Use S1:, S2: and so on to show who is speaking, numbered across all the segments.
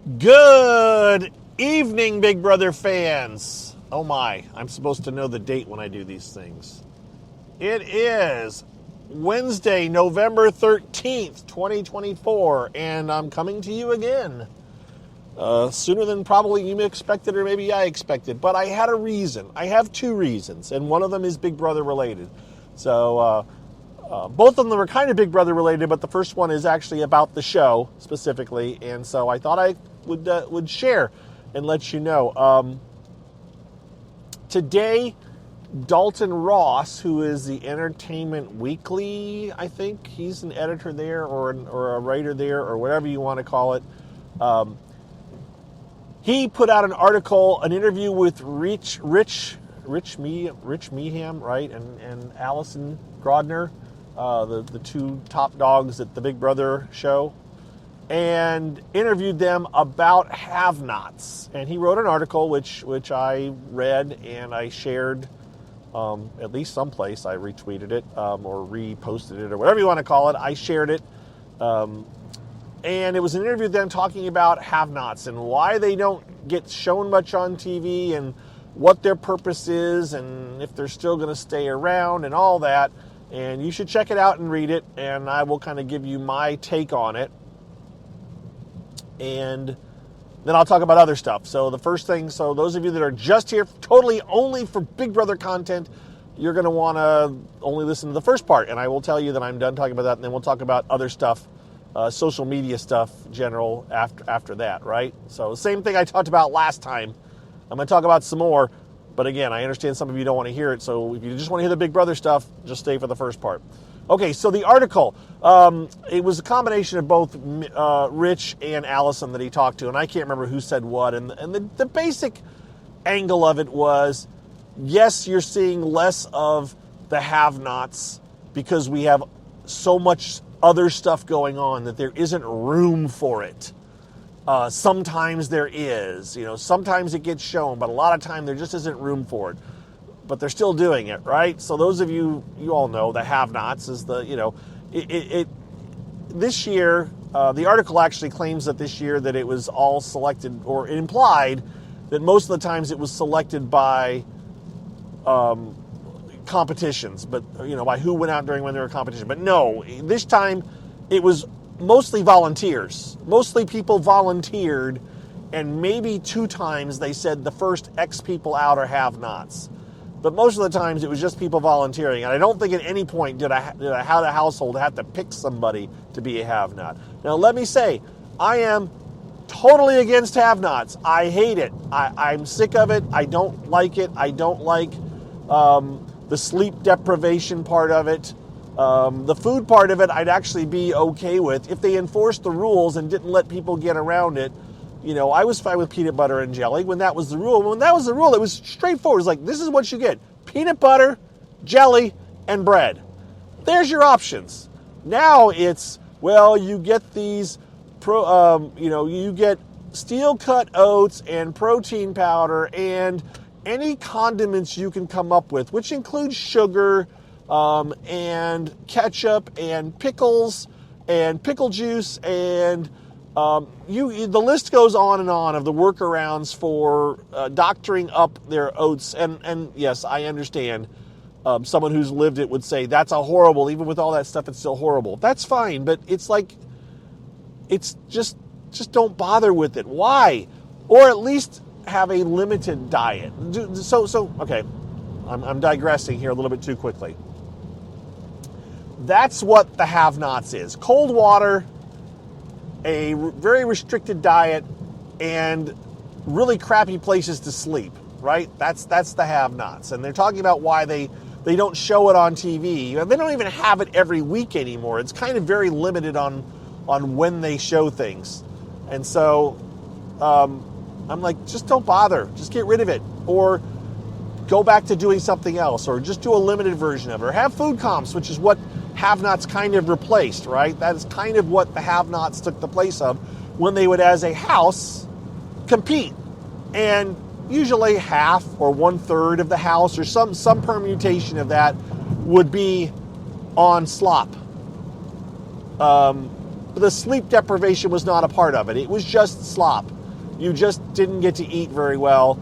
S1: Good evening, Big Brother fans. Oh my, I'm supposed to know the date when I do these things. It is Wednesday, November 13th, 2024, and I'm coming to you again. Sooner than probably you expected or maybe I expected, but I had a reason. I have two reasons, and one of them is Big Brother related. So, both of them are kind of Big Brother related, but the first one is actually about the show specifically, and so I thought I would share and let you know. Today, Dalton Ross, who is the Entertainment Weekly, I think he's an editor there or a writer there or whatever you want to call it. He put out an article, an interview with Rich Meeham, right, and Allison Grodner, the two top dogs at the Big Brother show, and interviewed them about have-nots. And he wrote an article which I read and I shared, at least someplace. I retweeted it or reposted it or whatever you want to call it. I shared it. And it was an interview with them talking about have-nots and why they don't get shown much on TV and what their purpose is and if they're still going to stay around and all that. And you should check it out and read it, and I will kind of give you my take on it. And then I'll talk about other stuff. So the first thing, so those of you that are just here totally only for Big Brother content, you're going to want to only listen to the first part. And I will tell you that I'm done talking about that, and then we'll talk about other stuff. Social media stuff, general, after that, right? So same thing I talked about last time. I'm going to talk about some more, but again, I understand some of you don't want to hear it, so if you just want to hear the Big Brother stuff, just stay for the first part. Okay, so the article, it was a combination of both Rich and Allison that he talked to, and I can't remember who said what, and the basic angle of it was, yes, you're seeing less of the have-nots because we have so much other stuff going on that there isn't room for it. Sometimes there is, sometimes it gets shown, but a lot of time there just isn't room for it. But they're still doing it, right? So those of you all know the have-nots is this year, the article actually claims that this year that it was all selected, or it implied that most of the times it was selected by competitions, but by who went out when there were competition. But no, this time it was mostly volunteers. Mostly people volunteered, and maybe 2 times they said the first X people out are have-nots. But most of the times it was just people volunteering, and I don't think at any point did a household have to pick somebody to be a have-not. Now let me say, I am totally against have-nots. I hate it. I'm sick of it. I don't like it. I don't like the sleep deprivation part of it. The food part of it I'd actually be okay with if they enforced the rules and didn't let people get around it. I was fine with peanut butter and jelly when that was the rule. When that was the rule, it was straightforward. It was like, this is what you get: peanut butter, jelly, and bread. There's your options. Now it's, well, you get these, you get steel-cut oats and protein powder and any condiments you can come up with, which includes sugar and ketchup and pickles and pickle juice and the list goes on and on of the workarounds for doctoring up their oats. And yes, I understand. Someone who's lived it would say that's a horrible. Even with all that stuff, it's still horrible. That's fine, but it's like, it's just don't bother with it. Why? Or at least have a limited diet. So okay, I'm digressing here a little bit too quickly. That's what the have-nots is: cold water, a very restricted diet, and really crappy places to sleep, right? That's the have-nots. And they're talking about why they don't show it on TV. They don't even have it every week anymore. It's kind of very limited on when they show things. And so I'm like, just don't bother. Just get rid of it. Or go back to doing something else. Or just do a limited version of it. Or have food comps, which is what have-nots kind of replaced, right? That is kind of what the have-nots took the place of when they would, as a house, compete. And usually half or 1/3 of the house or some permutation of that would be on slop. The sleep deprivation was not a part of it. It was just slop. you just didn't get to eat very well,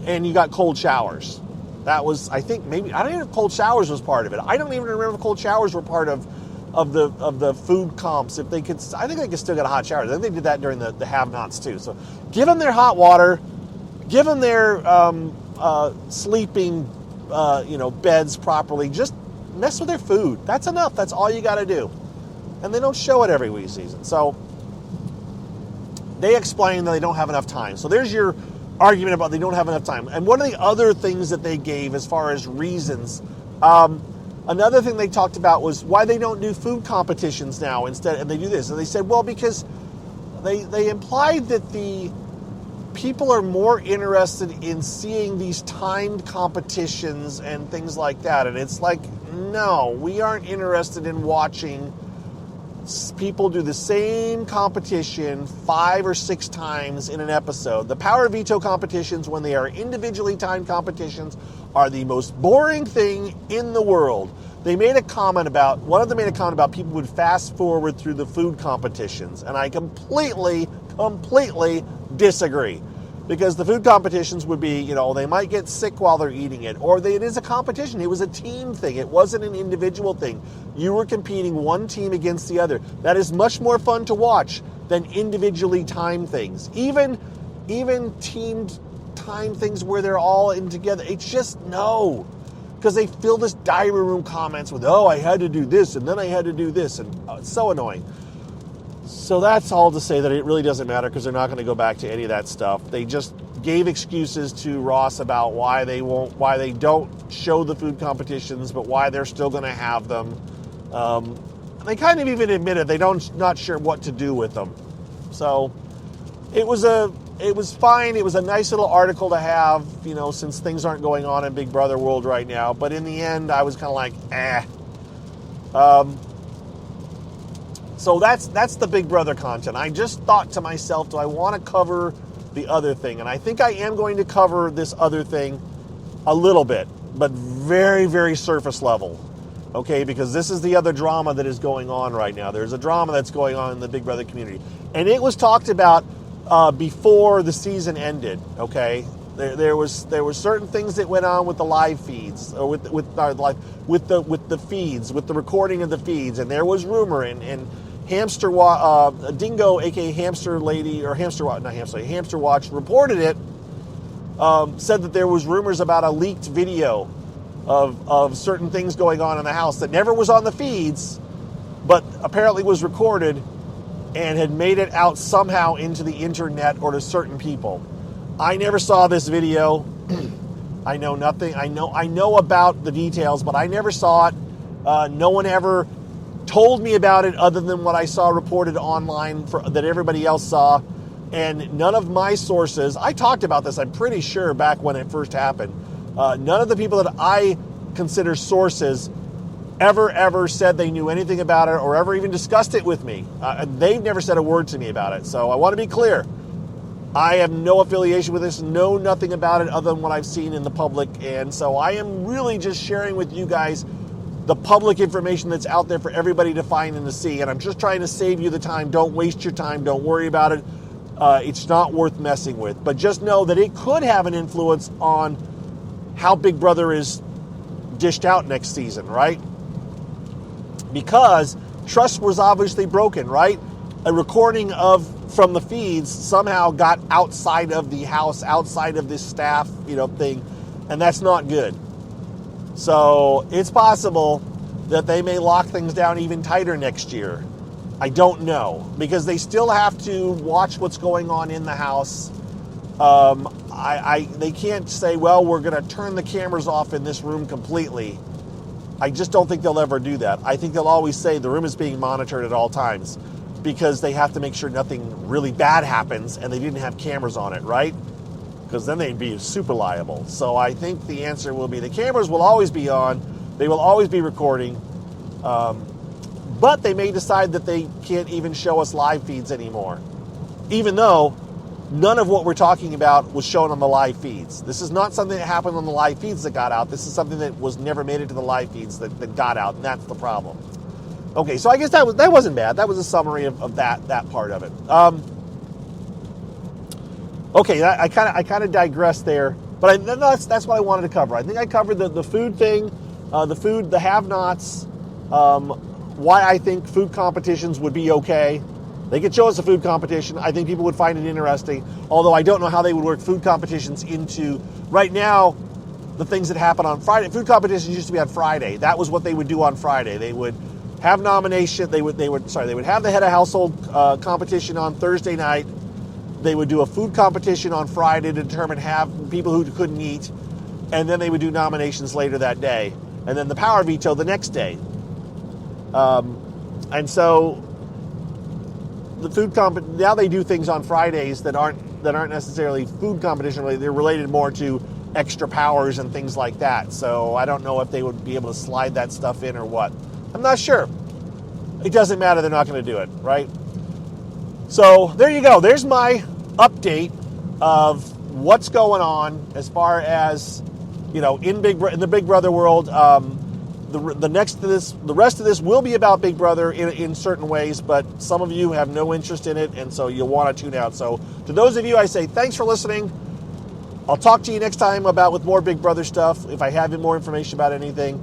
S1: and you got cold showers. That was, I think, maybe, I don't even know if cold showers was part of it. I don't even remember if cold showers were part of the food comps. If they could, I think they could still get a hot shower. I think they did that during the have-nots too. So give them their hot water, give them their sleeping, beds properly. Just mess with their food. That's enough. That's all you got to do. And they don't show it every week season. So they explain that they don't have enough time. So there's your argument about they don't have enough time. And one of the other things that they gave as far as reasons, another thing they talked about was why they don't do food competitions now instead, and they do this. And they said, well, because they implied that the people are more interested in seeing these timed competitions and things like that. And it's like, no, we aren't interested in watching people do the same competition 5 or 6 times in an episode. The power veto competitions, when they are individually timed competitions, are the most boring thing in the world. One of them made a comment about people would fast forward through the food competitions, and I completely disagree. Because the food competitions would be, they might get sick while they're eating it, or it is a competition. It was a team thing. It wasn't an individual thing. You were competing one team against the other. That is much more fun to watch than individually timed things. Even teamed timed things where they're all in together. It's just no. Because they fill this diary room comments with, oh, I had to do this, and then I had to do this, and it's so annoying. So that's all to say that it really doesn't matter because they're not going to go back to any of that stuff. They just gave excuses to Ross about why they don't show the food competitions, but why they're still going to have them. They kind of even admitted not sure what to do with them. So it was fine. It was a nice little article to have, since things aren't going on in Big Brother world right now. But in the end, I was kind of like, So that's the Big Brother content. I just thought to myself, do I want to cover the other thing? And I think I am going to cover this other thing a little bit, but very, very surface level. Okay, because this is the other drama that is going on right now. There's a drama that's going on in the Big Brother community. And it was talked about before the season ended, okay? There was certain things that went on with the live feeds, or with the feeds, with the recording of the feeds, and there was rumor and Dingo, aka Hamster Lady, or Hamster Watch reported it, said that there was rumors about a leaked video of certain things going on in the house that never was on the feeds, but apparently was recorded and had made it out somehow into the internet or to certain people. I never saw this video. I know nothing. I know about the details, but I never saw it. No one ever told me about it other than what I saw reported online that everybody else saw. And none of my sources, I talked about this, I'm pretty sure, back when it first happened. None of the people that I consider sources ever said they knew anything about it or ever even discussed it with me. They've never said a word to me about it. So I want to be clear. I have no affiliation with this, know nothing about it other than what I've seen in the public. And so I am really just sharing with you guys the public information that's out there for everybody to find and to see. And I'm just trying to save you the time. Don't waste your time. Don't worry about it. It's not worth messing with. But just know that it could have an influence on how Big Brother is dished out next season, right? Because trust was obviously broken, right? A recording from the feeds somehow got outside of the house, outside of this staff, thing, and that's not good. So it's possible that they may lock things down even tighter next year. I don't know, because they still have to watch what's going on in the house. They can't say, well, we're going to turn the cameras off in this room completely. I just don't think they'll ever do that. I think they'll always say the room is being monitored at all times, because they have to make sure nothing really bad happens and they didn't have cameras on it, right? Because then they'd be super liable. So I think the answer will be the cameras will always be on. They will always be recording. But they may decide that they can't even show us live feeds anymore, even though none of what we're talking about was shown on the live feeds. This is not something that happened on the live feeds that got out. This is something that was never made it to the live feeds that got out, and that's the problem. Okay, so I guess that wasn't bad. That was a summary of that part of it. Okay, I kind of digressed there, but that's what I wanted to cover. I think I covered the food thing, the have-nots, why I think food competitions would be okay. They could show us a food competition. I think people would find it interesting, although I don't know how they would work food competitions into, right now, the things that happen on Friday. Food competitions used to be on Friday. That was what they would do on Friday. They would have nomination. They would have the head of household competition on Thursday night. They would do a food competition on Friday to determine people who couldn't eat, and then they would do nominations later that day, and then the power veto the next day. And so the now they do things on Fridays that aren't necessarily food competition related. They're related more to extra powers and things like that. So I don't know if they would be able to slide that stuff in or what. I'm not sure. It doesn't matter. They're not going to do it, right? So there you go. There's my update of what's going on as far as, in the Big Brother world. The rest of this will be about Big Brother in certain ways, but some of you have no interest in it, and so you'll want to tune out. So to those of you, I say thanks for listening. I'll talk to you next time with more Big Brother stuff, if I have more information about anything.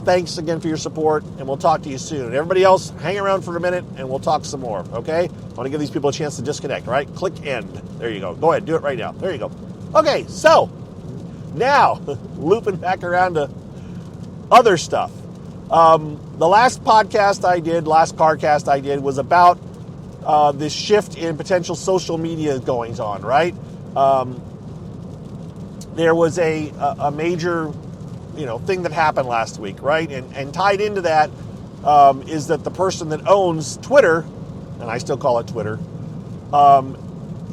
S1: Thanks again for your support, and we'll talk to you soon. Everybody else, hang around for a minute, and we'll talk some more, okay? I want to give these people a chance to disconnect, all right? Click end. There you go. Go ahead, do it right now. There you go. Okay, so now, looping back around to other stuff. The last carcast I did was about this shift in potential social media goings on, right? There was a major thing that happened last week, right? And tied into that is that the person that owns Twitter, and I still call it Twitter,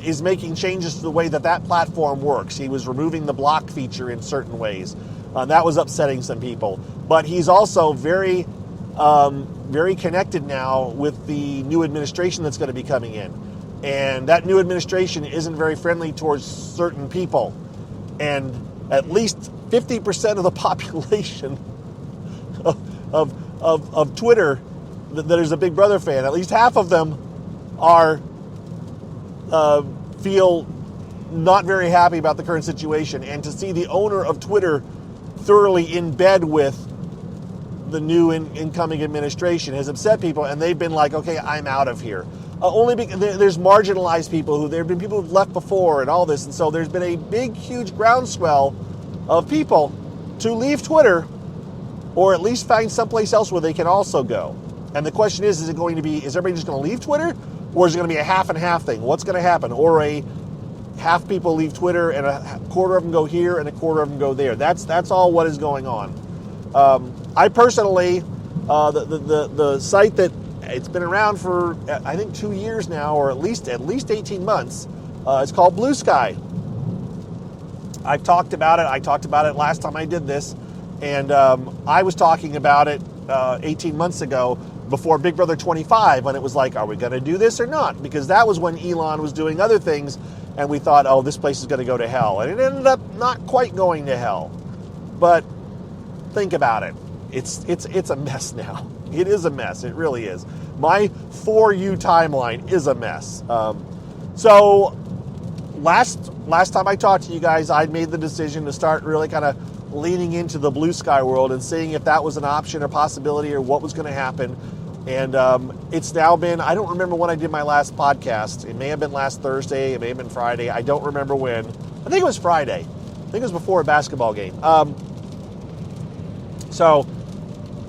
S1: is making changes to the way that platform works. He was removing the block feature in certain ways. That was upsetting some people. But he's also very, very connected now with the new administration that's going to be coming in. And that new administration isn't very friendly towards certain people. And at least 50% of the population of Twitter that is a Big Brother fan, at least half of them feel not very happy about the current situation. And to see the owner of Twitter thoroughly in bed with the new incoming administration has upset people, and they've been like, okay, I'm out of here. Only because there's marginalized people there have been people who've left before and all this, and so there's been a big, huge groundswell of people to leave Twitter, or at least find someplace else where they can also go. And the question is everybody just going to leave Twitter, or is it going to be a half and half thing? What's going to happen? Or a half people leave Twitter and a quarter of them go here and a quarter of them go there. That's all what is going on. I personally, the site that it's been around for I think 2 years now, or at least 18 months. It's called BlueSky. I've talked about it. I talked about it last time I did this, and I was talking about it 18 months ago before Big Brother 25, when it was like, are we going to do this or not? Because that was when Elon was doing other things, and we thought, oh, this place is going to go to hell. And it ended up not quite going to hell. But think about it. It's a mess now. It is a mess. It really is. My For You timeline is a mess. So last time I talked to you guys, I'd made the decision to start really kind of leaning into the BlueSky world and seeing if that was an option or possibility or what was going to happen. And it's now been, I don't remember when I did my last podcast. It may have been last Thursday. It may have been Friday. I don't remember when. I think it was Friday. I think it was before a basketball game. So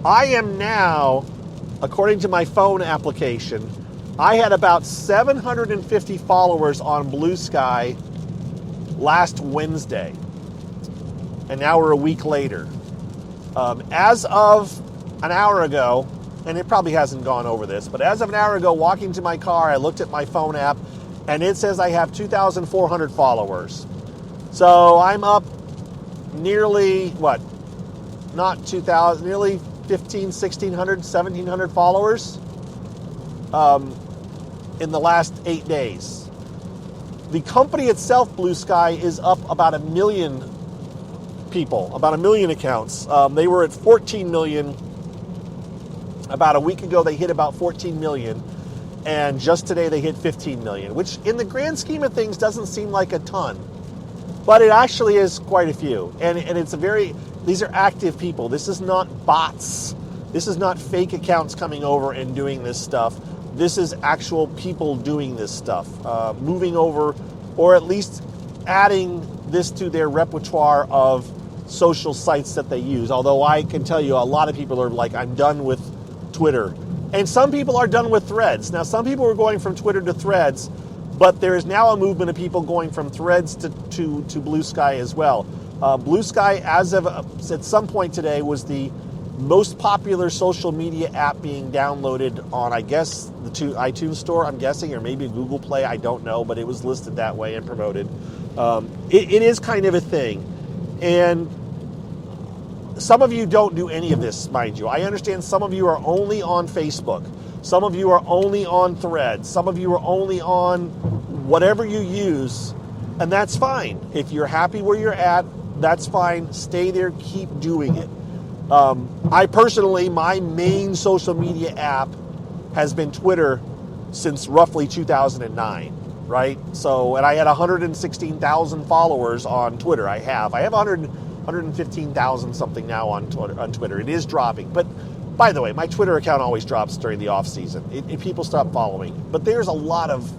S1: I am now, according to my phone application, I had about 750 followers on BlueSky last Wednesday. And now we're a week later. As of an hour ago, and it probably hasn't gone over this, but as of an hour ago, walking to my car, I looked at my phone app, and it says I have 2,400 followers. So I'm up nearly, not 2,000, nearly 1,500, 1,600, 1,700 followers in the last 8 days. The company itself, BlueSky, is up about 1 million people, about 1 million accounts. They were at 14 million. About a week ago, they hit about 14 million. And just today they hit 15 million, which in the grand scheme of things doesn't seem like a ton. But it actually is quite a few. And it's these are active people. This is not bots. This is not fake accounts coming over and doing this stuff. This is actual people doing this stuff, moving over, or at least adding this to their repertoire of social sites that they use. Although I can tell you a lot of people are like, I'm done with Twitter. And some people are done with Threads. Now, some people are going from Twitter to Threads, but there is now a movement of people going from Threads to BlueSky as well. BlueSky, as of at some point today, was the most popular social media app being downloaded on, I guess, the iTunes Store, I'm guessing, or maybe Google Play, I don't know, but it was listed that way and promoted. It is kind of a thing. And some of you don't do any of this, mind you. I understand some of you are only on Facebook. Some of you are only on Threads. Some of you are only on whatever you use, and that's fine. If you're happy where you're at, that's fine. Stay there, keep doing it. I personally, my main social media app has been Twitter since roughly 2009, right? So, and I had 116,000 followers on Twitter. I have 115,000 something now on Twitter. It is dropping, but by the way, my Twitter account always drops during the off season. If people stop following. But there's a lot of,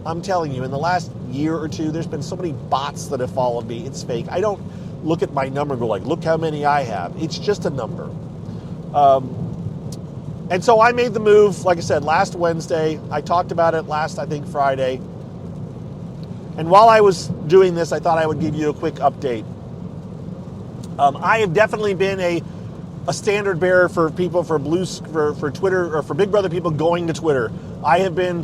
S1: I'm telling you, in the last year or two, there's been so many bots that have followed me. It's fake. I don't look at my number and go like, look how many I have. It's just a number. And so I made the move, like I said, last Wednesday. I talked about it last, I think, Friday. And while I was doing this, I thought I would give you a quick update. I have definitely been a standard bearer for people for Twitter, or for Big Brother people going to Twitter. I have been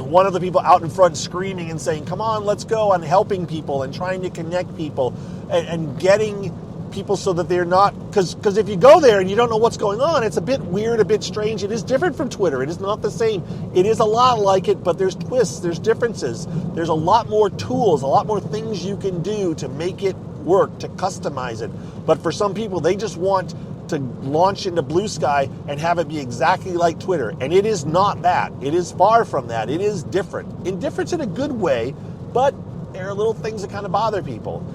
S1: one of the people out in front screaming and saying, come on, let's go, and helping people and trying to connect people and getting people so that they're not, because if you go there and you don't know what's going on, it's a bit weird, a bit strange. It is different from Twitter. It is not the same. It is a lot like it, but there's twists, there's differences. There's a lot more tools, a lot more things you can do to make it work, to customize it. But for some people, they just want to launch into BlueSky and have it be exactly like Twitter. And it is not that. It is far from that. It is different. Indifferent in a good way, but there are little things that kind of bother people.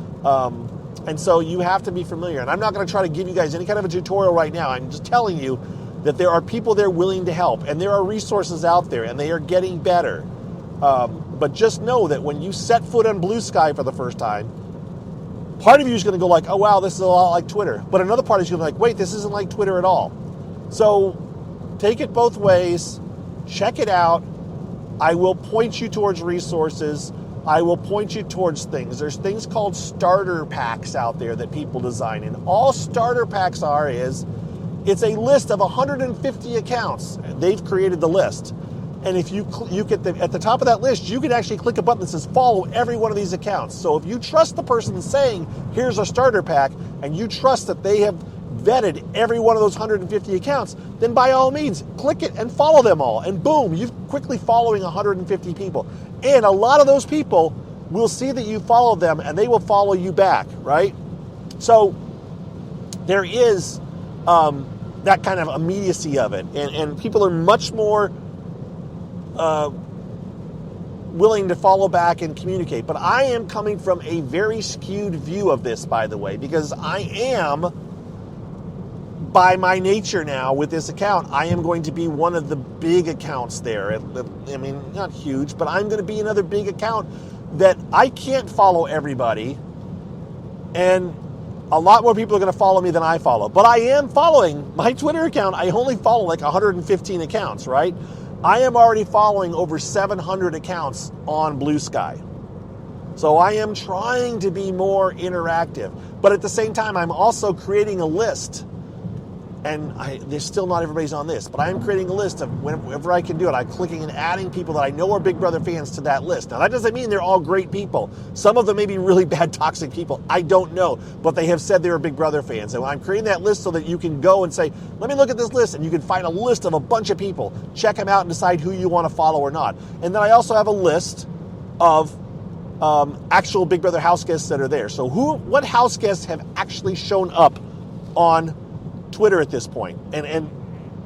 S1: And so you have to be familiar. And I'm not going to try to give you guys any kind of a tutorial right now. I'm just telling you that there are people there willing to help, and there are resources out there, and they are getting better. But just know that when you set foot on BlueSky for the first time, part of you is going to go like, oh, wow, this is a lot like Twitter. But another part is going to be like, wait, this isn't like Twitter at all. So take it both ways. Check it out. I will point you towards resources. I will point you towards things. There's things called starter packs out there that people design. And all starter packs is it's a list of 150 accounts. They've created the list. And if you get at the top of that list, you can actually click a button that says follow every one of these accounts. So if you trust the person saying, here's a starter pack, and you trust that they have vetted every one of those 150 accounts, then by all means, click it and follow them all. And boom, you're quickly following 150 people. And a lot of those people will see that you follow them, and they will follow you back, right? So there is that kind of immediacy of it. And people are much more willing to follow back and communicate. But I am coming from a very skewed view of this, by the way, because I am, by my nature now with this account, I am going to be one of the big accounts there. I mean, not huge, but I'm going to be another big account that I can't follow everybody. And a lot more people are going to follow me than I follow. But I am following my Twitter account. I only follow like 115 accounts, right? I am already following over 700 accounts on BlueSky. So I am trying to be more interactive. But at the same time, I'm also creating a list. And there's still not everybody's on this, but I am creating a list of whenever I can do it. I'm clicking and adding people that I know are Big Brother fans to that list. Now, that doesn't mean they're all great people. Some of them may be really bad, toxic people. I don't know, but they have said they were Big Brother fans. And I'm creating that list so that you can go and say, let me look at this list, and you can find a list of a bunch of people. Check them out and decide who you want to follow or not. And then I also have a list of actual Big Brother house guests that are there. So what house guests have actually shown up on Twitter at this point? And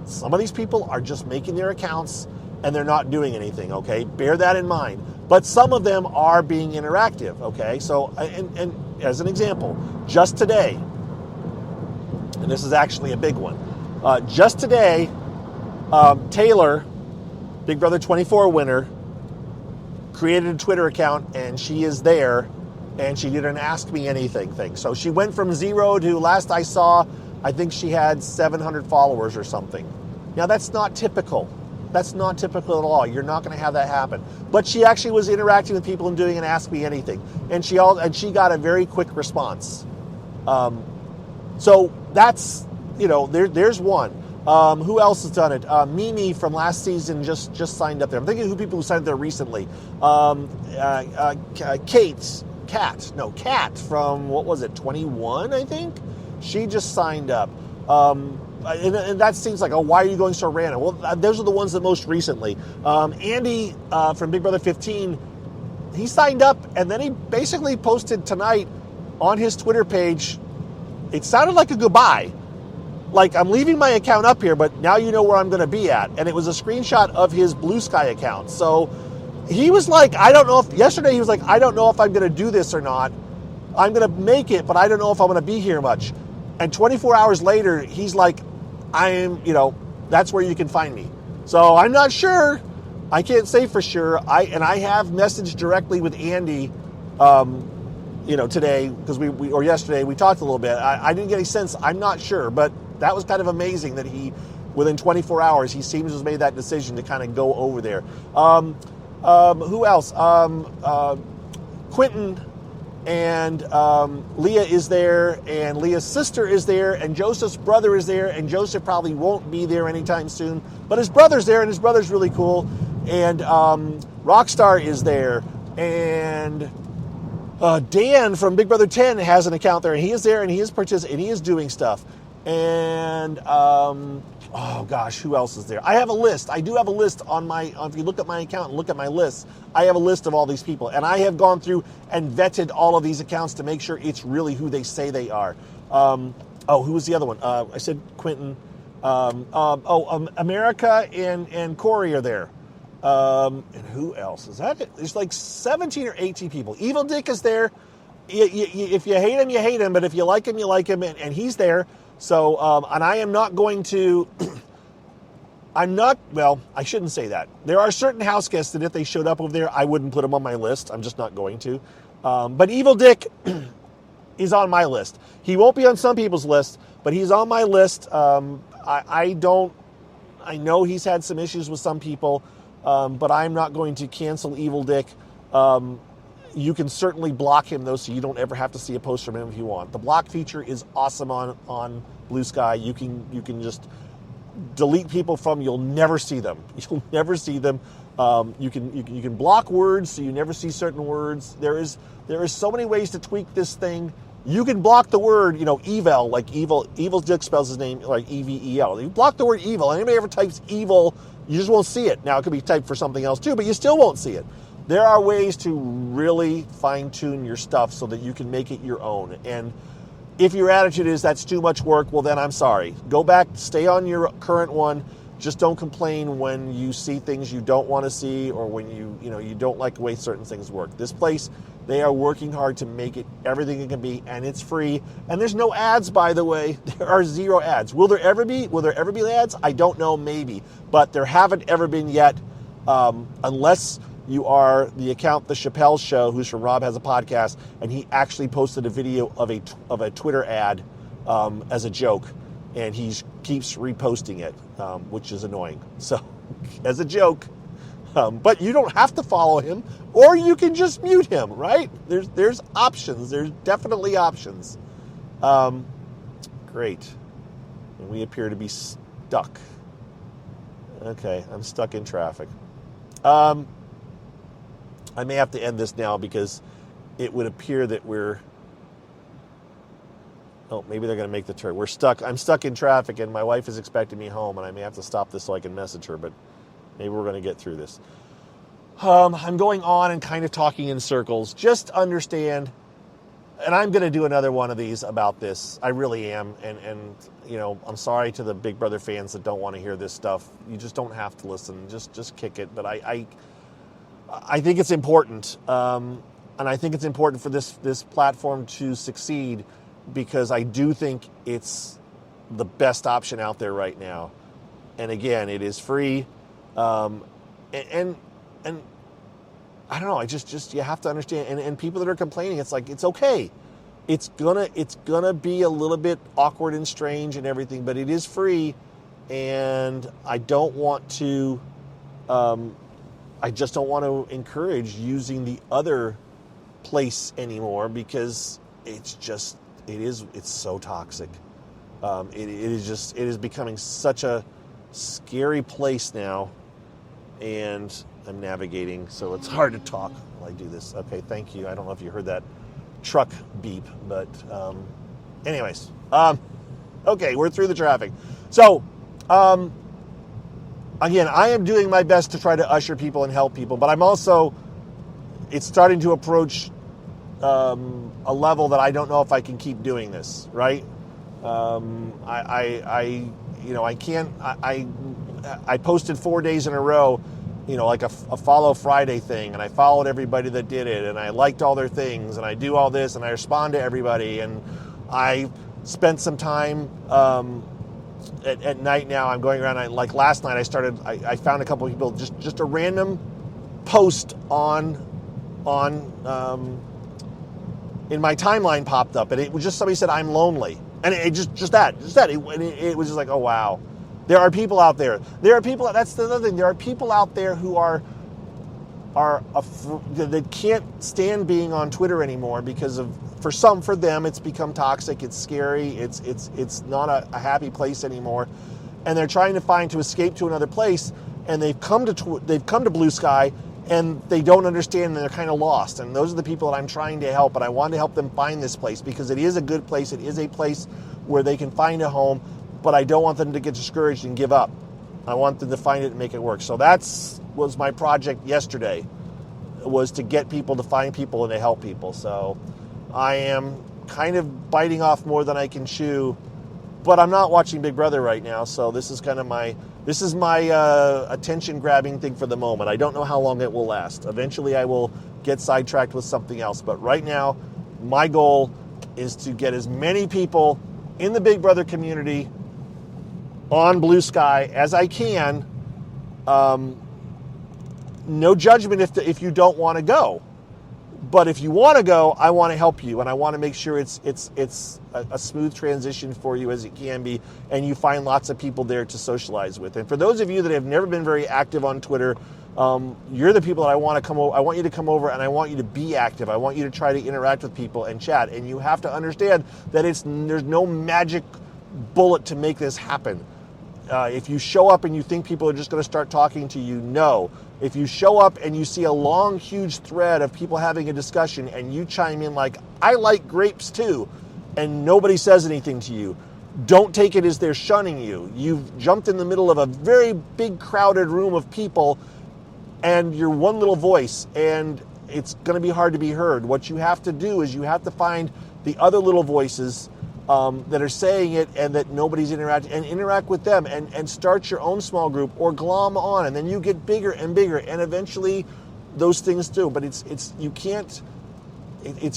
S1: some of these people are just making their accounts and they're not doing anything, okay? Bear that in mind. But some of them are being interactive, okay? So, and as an example, just today, and this is actually a big one, just today, Taylor, Big Brother 24 winner, created a Twitter account, and she is there, and she did an Ask Me Anything thing. So she went from 0 to, last I saw, I think she had 700 followers or something. Now, that's not typical. That's not typical at all. You're not going to have that happen. But she actually was interacting with people and doing an Ask Me Anything. And she got a very quick response. So that's, there's one. Who else has done it? Mimi from last season just signed up there. I'm thinking of people who signed up there recently. Kat from, what was it, 21, I think? She just signed up. And that seems like, why are you going so random? Well, those are the ones that most recently. Andy from Big Brother 15, he signed up, and then he basically posted tonight on his Twitter page, it sounded like a goodbye. Like, I'm leaving my account up here, but now you know where I'm going to be at. And it was a screenshot of his BlueSky account. So he was like, yesterday he was like, I don't know if I'm going to do this or not. I'm going to make it, but I don't know if I'm going to be here much. And 24 hours later, he's like, that's where you can find me. So I'm not sure. I can't say for sure. I have messaged directly with Andy, today, because or yesterday, we talked a little bit. I didn't get any sense. I'm not sure, but that was kind of amazing that within 24 hours, he seems to have made that decision to kind of go over there. Who else? Quentin and Leah is there, and Leah's sister is there, and Joseph's brother is there, and Joseph probably won't be there anytime soon, but his brother's there, and his brother's really cool, and Rockstar is there, and Dan from Big Brother 10 has an account there, and he is there, and he is participating, and he is doing stuff, and who else is there? I have a list. I do have a list if you look at my account and look at my list, I have a list of all these people. And I have gone through and vetted all of these accounts to make sure it's really who they say they are. Who was the other one? I said Quentin. America and Corey are there. And who else? Is that it? There's like 17 or 18 people. Evil Dick is there. If you hate him, you hate him. But if you like him, you like him. And he's there. So, and I am not going to, I shouldn't say that. There are certain house guests that if they showed up over there, I wouldn't put them on my list. I'm just not going to. But Evil Dick is on my list. He won't be on some people's list, but he's on my list. I know he's had some issues with some people, but I'm not going to cancel Evil Dick. You can certainly block him, though, so you don't ever have to see a post from him if you want. The block feature is awesome on BlueSky. You can just delete people you'll never see them. You'll never see them. You can block words, so you never see certain words. There is so many ways to tweak this thing. You can block the word, evil, like evil. Evil Dick spells his name like EVEL. You block the word evil. Anybody ever types evil, you just won't see it. Now, it could be typed for something else too, but you still won't see it. There are ways to really fine-tune your stuff so that you can make it your own. And if your attitude is that's too much work, well, then I'm sorry. Go back, stay on your current one. Just don't complain when you see things you don't want to see or when you don't like the way certain things work. This place, they are working hard to make it everything it can be, and it's free. And there's no ads, by the way. There are 0 ads. Will there ever be? Will there ever be ads? I don't know, maybe. But there haven't ever been yet, unless you are the account The Chappelle Show, who's from Rob Has a Podcast, and he actually posted a video of a Twitter ad as a joke, and he keeps reposting it, which is annoying. So, as a joke, but you don't have to follow him, or you can just mute him, right? There's options. There's definitely options. Great. And we appear to be stuck. Okay, I'm stuck in traffic. I may have to end this now because it would appear that maybe they're going to make the turn. We're stuck. I'm stuck in traffic, and my wife is expecting me home, and I may have to stop this so I can message her, but maybe we're going to get through this. I'm going on and kind of talking in circles. Just understand, and I'm going to do another one of these about this. I really am. And I'm sorry to the Big Brother fans that don't want to hear this stuff. You just don't have to listen. Just kick it. But I think it's important. And I think it's important for this platform to succeed, because I do think it's the best option out there right now. And again, it is free. And I don't know. I just you have to understand. And people that are complaining, it's like, it's okay. It's gonna be a little bit awkward and strange and everything, but it is free. And I don't want to. I just don't want to encourage using the other place anymore, because it's so toxic. It is becoming such a scary place now, and I'm navigating, so it's hard to talk while I do this. Okay, thank you. I don't know if you heard that truck beep, but anyways. Okay, we're through the traffic. So, again, I am doing my best to try to usher people and help people, but I'm also, it's starting to approach a level that I don't know if I can keep doing this, right? I posted 4 days in a row, like a follow Friday thing, and I followed everybody that did it, and I liked all their things, and I do all this, and I respond to everybody, and I spent some time at night now. I'm going around, like last night I found a couple of people, just a random post on in my timeline popped up, and it was just somebody said, "I'm lonely." And it just that. It was just like, oh, wow. There are people out there. That's the other thing. There are people out there who that can't stand being on Twitter anymore because for them, it's become toxic. It's scary. It's not a happy place anymore. And they're trying to escape to another place. And they've come to BlueSky, and they don't understand, and they're kind of lost. And those are the people that I'm trying to help, and I want to help them find this place, because it is a good place. It is a place where they can find a home, but I don't want them to get discouraged and give up. I want them to find it and make it work. So was my project yesterday, was to get people to find people and to help people. So I am kind of biting off more than I can chew, but I'm not watching Big Brother right now, so this is kind of my attention grabbing thing for the moment. I don't know how long it will last. Eventually I will get sidetracked with something else, but right now my goal is to get as many people in the Big Brother community on BlueSky as I can. No judgment if you don't want to go. But if you want to go, I want to help you, and I want to make sure it's a smooth transition for you as it can be, and you find lots of people there to socialize with. And for those of you that have never been very active on Twitter, you're the people that I want to come over. I want you to come over, and I want you to be active. I want you to try to interact with people and chat. And you have to understand that there's no magic bullet to make this happen. If you show up and you think people are just going to start talking to you, no. If you show up and you see a long, huge thread of people having a discussion and you chime in like, I like grapes too, and nobody says anything to you, don't take it as they're shunning you. You've jumped in the middle of a very big, crowded room of people, and you're one little voice, and it's going to be hard to be heard. What you have to do is you have to find the other little voices that are saying it and that nobody's interacting, and interact with them, and start your own small group or glom on, and then you get bigger and bigger, and eventually those things do. But it's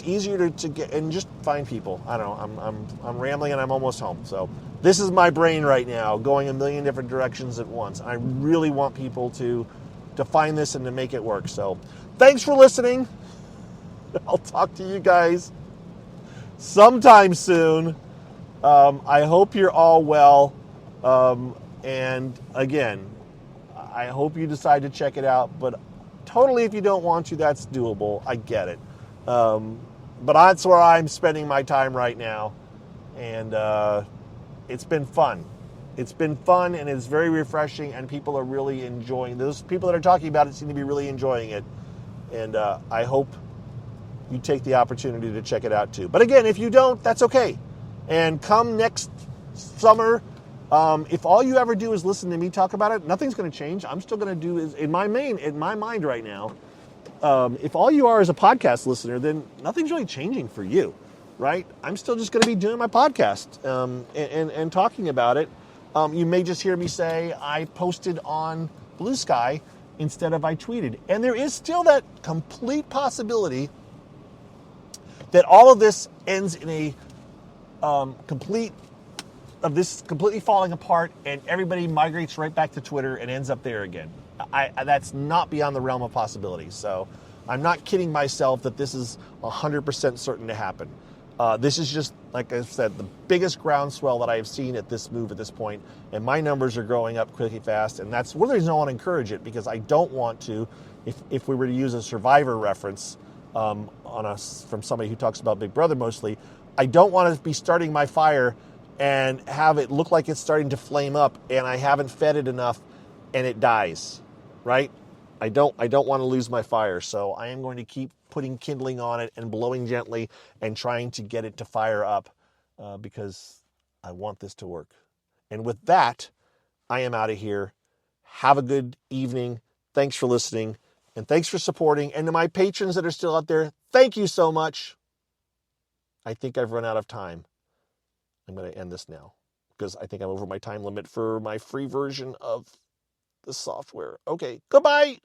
S1: easier to get, and just find people. I don't know, I'm rambling and I'm almost home. So this is my brain right now going a million different directions at once. I really want people to find this and to make it work. So thanks for listening. I'll talk to you guys sometime soon. I hope you're all well. And again, I hope you decide to check it out, but totally if you don't want to, that's doable. I get it. But that's where I'm spending my time right now. And it's been fun. It's been fun, and it's very refreshing, and people are really enjoying. Those people that are talking about it seem to be really enjoying it. And I hope you take the opportunity to check it out too. But again, if you don't, that's okay. And come next summer, if all you ever do is listen to me talk about it, nothing's going to change. I'm still going to do is in my mind right now. If all you are is a podcast listener, then nothing's really changing for you. right? I'm still just going to be doing my podcast and talking about it. You may just hear me say I posted on BlueSky instead of I tweeted. And there is still that complete possibility that all of this ends in a completely falling apart and everybody migrates right back to Twitter and ends up there again. That's not beyond the realm of possibility. So I'm not kidding myself that this is 100% certain to happen. This is just, like I said, the biggest groundswell that I have seen at this move at this point, and my numbers are growing up quickly fast, and that's one of the reasons I want to encourage it, because I don't want to, if we were to use a Survivor reference from somebody who talks about Big Brother mostly, I don't want to be starting my fire and have it look like it's starting to flame up and I haven't fed it enough and it dies, right? I don't want to lose my fire, so I am going to keep putting kindling on it and blowing gently and trying to get it to fire up because I want this to work. And with that, I am out of here. Have a good evening. Thanks for listening and thanks for supporting. And to my patrons that are still out there, thank you so much. I think I've run out of time. I'm going to end this now because I think I'm over my time limit for my free version of the software. Okay, goodbye.